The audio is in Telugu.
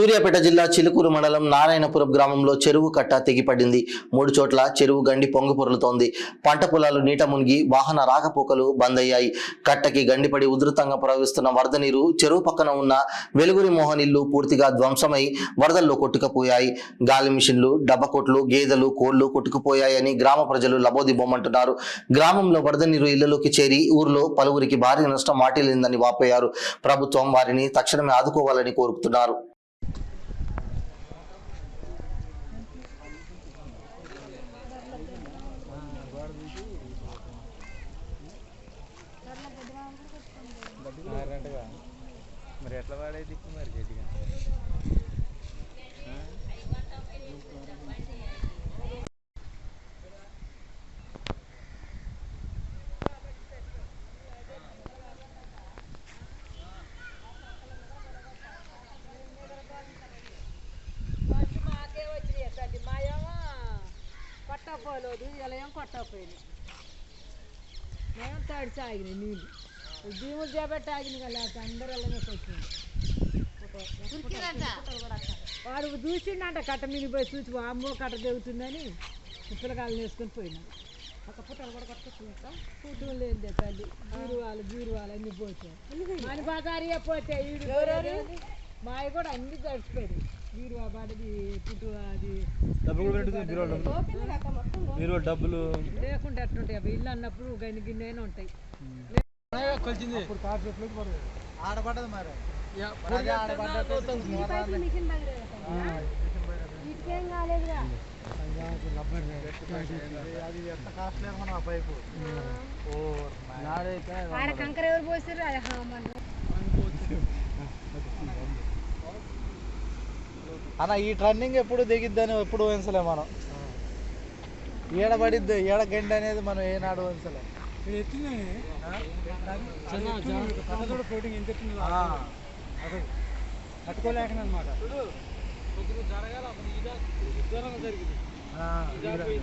సూర్యాపేట జిల్లా చిలుకూరు మండలం నారాయణపురం గ్రామంలో చెరువు కట్ట తెగిపడింది. 3 చోట్ల చెరువు గండి పొంగి పొర్లుతోంది. పంట పొలాలు నీట మునిగి వాహన రాకపోకలు బంద్ అయ్యాయి. కట్టకి గండిపడి ఉధృతంగా ప్రవహిస్తున్న వరద నీరు చెరువు పక్కన ఉన్న వెలుగురి మోహన్ ఇల్లు పూర్తిగా ధ్వంసమై వరదల్లో కొట్టుకుపోయాయి. గాలి మిషన్లు, డబ్బకొట్లు, గేదెలు, కోళ్లు కొట్టుకుపోయాయని గ్రామ ప్రజలు లబోదిబోమంటున్నారు. గ్రామంలో వరద నీరు ఇళ్లలోకి చేరి ఊర్లో పలువురికి భారీ నష్టం వాటిల్లిందని వాపోయారు. ప్రభుత్వం వారిని తక్షణమే ఆదుకోవాలని కోరుతున్నారు. మరి ఎట్లా వాడేది మరి గట్టిగా మాకే వచ్చినాయి తల్లి మాయేమో కొట్టకపోలేదు ఇలా ఏం కొట్టకపోయింది మేము తడిచి ఆగినాయి నీళ్ళు భీములు చేపట్టి ఆగింది కదా అందరూ అలానే వచ్చింది వాడు చూసిండంట కట్ట మీద పోయి చూసి అమ్మో కట్ట దిగుతుందని పిల్లకాయలు వేసుకొని పోయినా ఒక పుట్టలు కూడా కొట్టుకుంటా పుట్టలు లేదే తల్లి బీరువాలు అన్ని పోతాయి మన బజారియే పోతే మావి కూడా అన్ని తడిచిపోయింది బీరువా బాడది పుట్టు అది డబ్బులు లేకుంటే ఎట్లుంటాయి అవి ఇల్లు అన్నప్పుడు గన్ని గిన్నె ఉంటాయి ఆడపడ్డది మరి అది ఎంత కాస్ట్ లేదు మనం ఆ పైపు కంకర ఎవరు పోసారు అన్న ఈ ట్రన్నింగ్ ఎప్పుడు దిగిద్దని ఎప్పుడు ఊహించలే మనం. ఏడబడిద్ది ఏడ గండి అనేది మనం ఏనాడు ఊహించలే. పట్టుకోలేకనమాట జరగాలి